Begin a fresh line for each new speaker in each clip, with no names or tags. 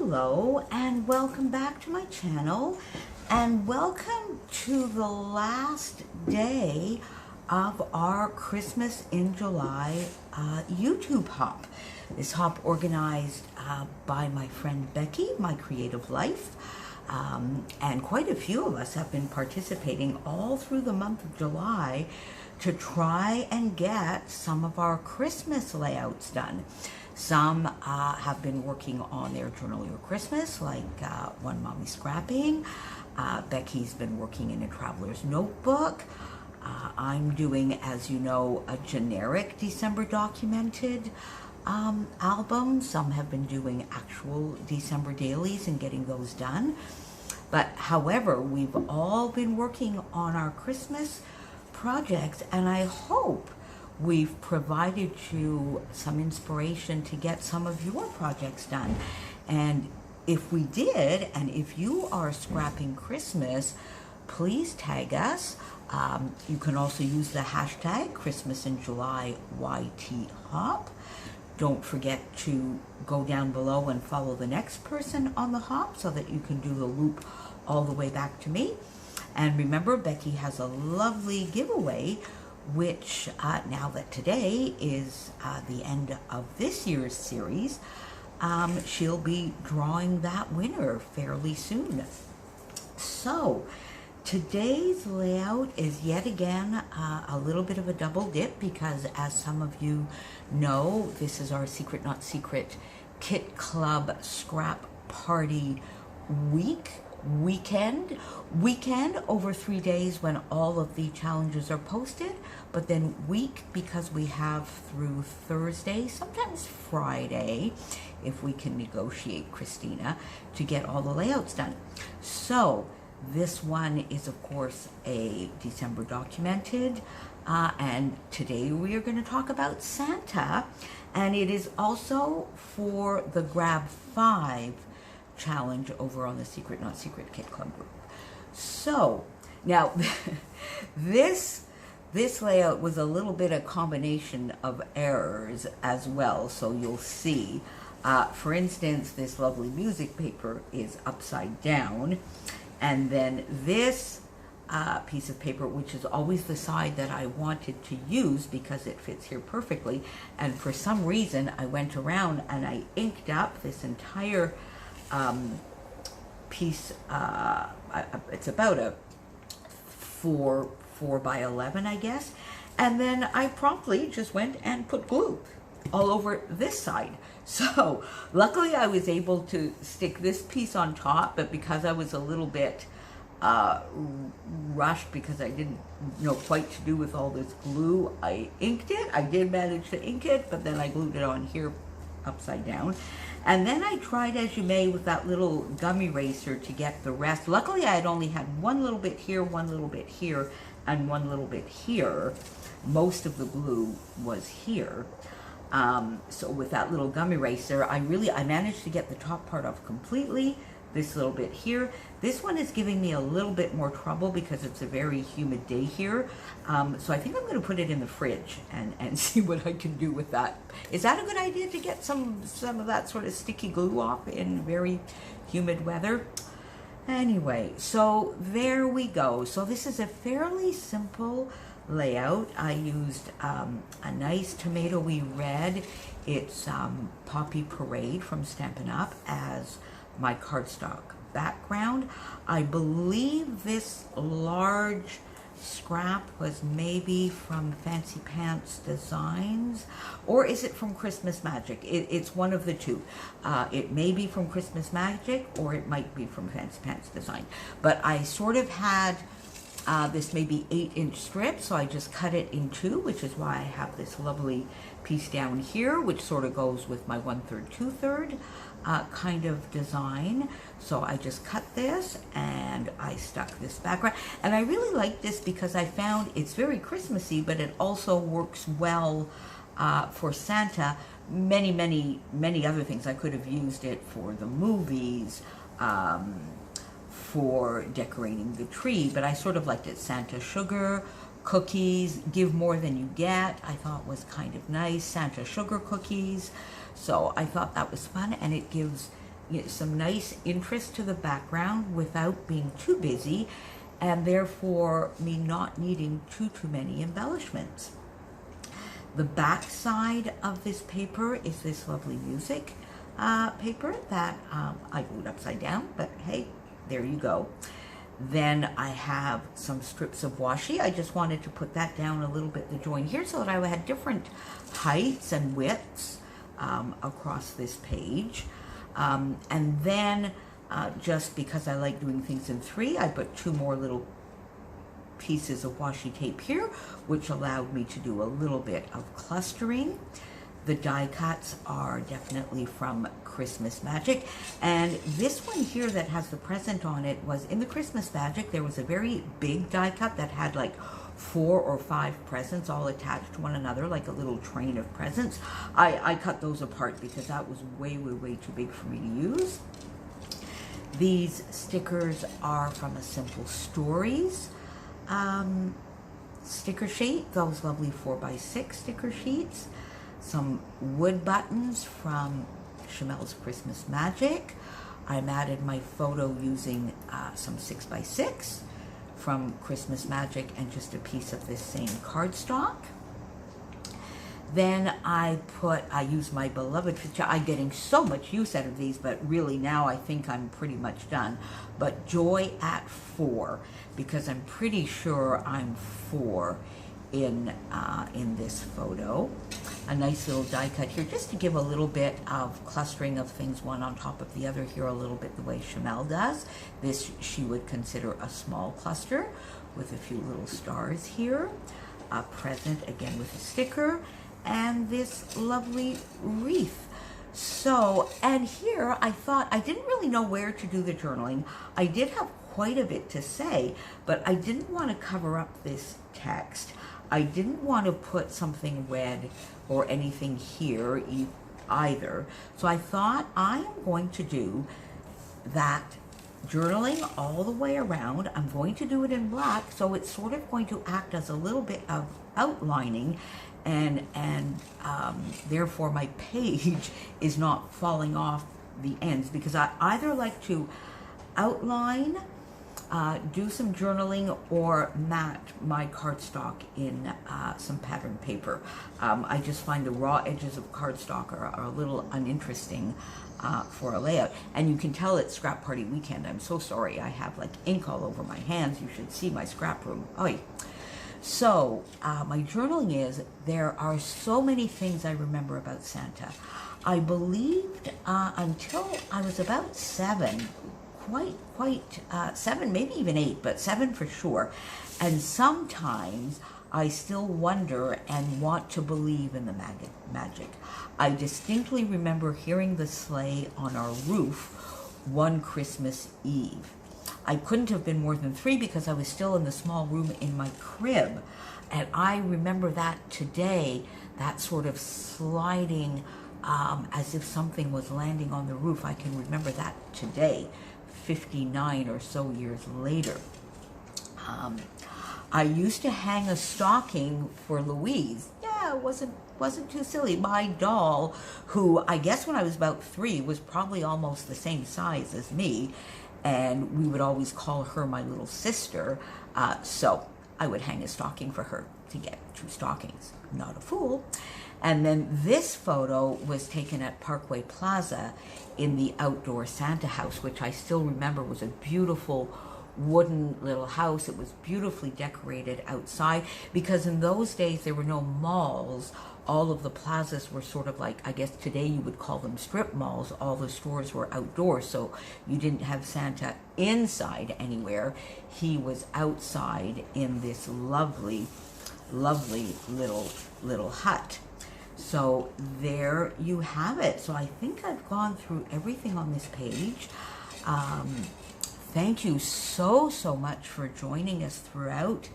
Hello and welcome back to my channel, and welcome to the last day of our Christmas in July YouTube hop. This hop organized by my friend Becky, My Creative Life, and quite a few of us have been participating all through the month of July to try and get some of our Christmas layouts done. Some have been working on their Journal Your Christmas, like One Mommy Scrapping. Becky's been working in a traveler's notebook. I'm doing, as you know, a generic December documented album. Some have been doing actual December dailies and getting those done. But however, we've all been working on our Christmas projects, and I hope we've provided you some inspiration to get some of your projects done. And if we did, and if you are scrapping Christmas, please tag us. You can also use the hashtag Christmas in July YT Hop. Don't forget to go down below and follow the next person on the hop so that you can do the loop all the way back to me. And remember, Becky has a lovely giveaway, which now that today is the end of this year's series, she'll be drawing that winner fairly soon. So today's layout is yet again a little bit of a double dip, because as some of you know, this is our Secret Not Secret Kit Club Scrap Party weekend over 3 days when all of the challenges are posted, but then week because we have through Thursday, sometimes Friday, if we can negotiate Christina, to get all the layouts done. So this one is of course a December documented, and today we are going to talk about Santa, and it is also for the Grab 5 challenge over on the Secret Not Secret Kit Club group. So now this layout was a little bit a combination of errors as well, so you'll see. For instance, this lovely music paper is upside down, and then this piece of paper, which is always the side that I wanted to use because it fits here perfectly, and for some reason I went around and I inked up this entire piece. It's about a 4 by 11, I guess, and then I promptly just went and put glue all over this side. So luckily I was able to stick this piece on top, but because I was a little bit rushed because I didn't know quite to do with all this glue, I inked it. I did manage to ink it, but then I glued it on here upside down. And then I tried, as you may, with that little gum eraser to get the rest. Luckily, I had only had one little bit here, one little bit here, and one little bit here. Most of the glue was here. So with that little gum eraser, I managed to get the top part off completely. This little bit here. This one is giving me a little bit more trouble because it's a very humid day here. So I think I'm going to put it in the fridge and see what I can do with that. Is that a good idea, to get some of that sort of sticky glue off in very humid weather? Anyway, so there we go. So this is a fairly simple layout. I used a nice tomatoey red. It's Poppy Parade from Stampin' Up! As my cardstock background. I believe this large scrap was maybe from Fancy Pants Designs, or is it from Christmas Magic? It's one of the two. It may be from Christmas Magic, or it might be from Fancy Pants Design. But I sort of had this maybe 8-inch strip, so I just cut it in two, which is why I have this lovely piece down here, which sort of goes with my 1/3, 2/3 kind of design. So I just cut this and I stuck this background, and I really like this because I found it's very Christmassy, but it also works well for Santa. Many other things. I could have used it for the movies, for decorating the tree, but I sort of liked it. Santa sugar cookies, give more than you get, I thought was kind of nice. Santa sugar cookies. So I thought that was fun, and it gives some nice interest to the background without being too busy, and therefore me not needing too many embellishments. The back side of this paper is this lovely music paper that I glued upside down, but hey, there you go. Then I have some strips of washi. I just wanted to put that down a little bit, the join here, so that I had different heights and widths across this page. And then just because I like doing things in 3, I put 2 more little pieces of washi tape here, which allowed me to do a little bit of clustering. The die cuts are definitely from Christmas Magic, and this one here that has the present on it was in the Christmas Magic. There was a very big die cut that had like 4 or 5 presents all attached to one another, like a little train of presents. I cut those apart because that was way too big for me to use. These stickers are from a Simple Stories sticker sheet, those lovely 4x6 sticker sheets. Some wood buttons from Chamel's Christmas Magic. I'm added my photo using some 6x6 from Christmas Magic and just a piece of this same cardstock. Then I use my beloved, I'm getting so much use out of these, but really now I think I'm pretty much done. But Joy at 4, because I'm pretty sure I'm 4 in this photo. A nice little die cut here, just to give a little bit of clustering of things one on top of the other here, a little bit the way Chamel does. This she would consider a small cluster with a few little stars here. A present again with a sticker, and this lovely wreath. So, and here I thought, I didn't really know where to do the journaling. I did have quite a bit to say, but I didn't want to cover up this text. I didn't want to put something red or anything here either. So I thought I am going to do that journaling all the way around. I'm going to do it in black, so it's sort of going to act as a little bit of outlining, and therefore my page is not falling off the ends, because I either like to outline, do some journaling, or mat my cardstock in some pattern paper. I just find the raw edges of cardstock are a little uninteresting for a layout. And you can tell it's scrap party weekend. I'm so sorry. I have like ink all over my hands. You should see my scrap room. Oy. So my journaling is, there are so many things I remember about Santa. I believed until I was about 7, quite 7, maybe even 8, but 7 for sure. And sometimes I still wonder and want to believe in the magic. I distinctly remember hearing the sleigh on our roof one Christmas Eve. I couldn't have been more than 3 because I was still in the small room in my crib. And I remember that today, that sort of sliding as if something was landing on the roof. I can remember that today, 59 or so years later. I used to hang a stocking for Louise. Yeah, it wasn't too silly. My doll, who I guess when I was about 3 was probably almost the same size as me, and we would always call her my little sister, so I would hang a stocking for her to get 2 stockings. Not a fool. And then this photo was taken at Parkway Plaza in the outdoor Santa house, which I still remember was a beautiful wooden little house. It was beautifully decorated outside, because in those days there were no malls. All of the plazas were sort of like, I guess today you would call them strip malls. All the stores were outdoors, so you didn't have Santa inside anywhere. He was outside in this lovely little hut. So there you have it. So I think I've gone through everything on this page. Thank you so much for joining us throughout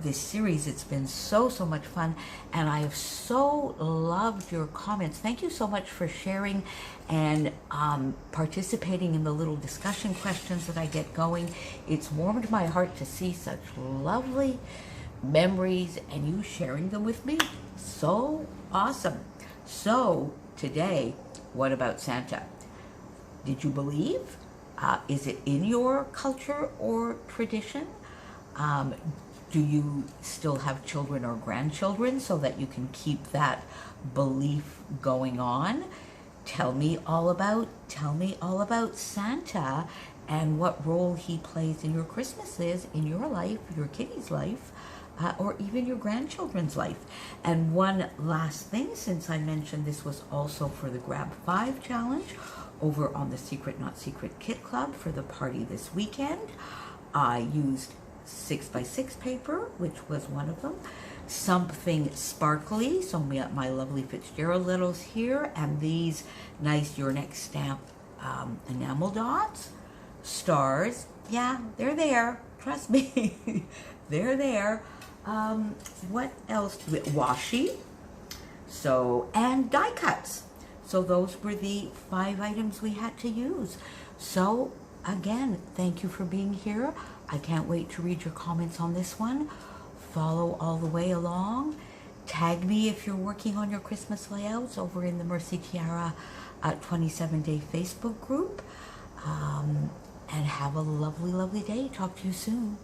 this series. It's been so much fun, and I have so loved your comments. Thank you so much for sharing and participating in the little discussion questions that I get going. It's warmed my heart to see such lovely memories and you sharing them with me. So awesome. So today, what about Santa? Did you believe? Is it in your culture or tradition? Do you still have children or grandchildren so that you can keep that belief going on? Tell me all about Santa and what role he plays in your Christmases, in your life, your kiddie's life, or even your grandchildren's life. And one last thing, since I mentioned this was also for the Grab 5 challenge over on the Secret Not Secret Kit Club for the party this weekend, I used 6x6 paper, which was one of them, something sparkly, so my lovely Fitzgerald littles here, and these nice Your Next stamp enamel dots, stars, yeah, they're there, trust me, they're there. What else? Washi, so, and die cuts. So those were the 5 items we had to use. So again, thank you for being here. I can't wait to read your comments on this one. Follow all the way along. Tag me if you're working on your Christmas layouts over in the Mercy Tiara 27-day Facebook group. And have a lovely, lovely day. Talk to you soon.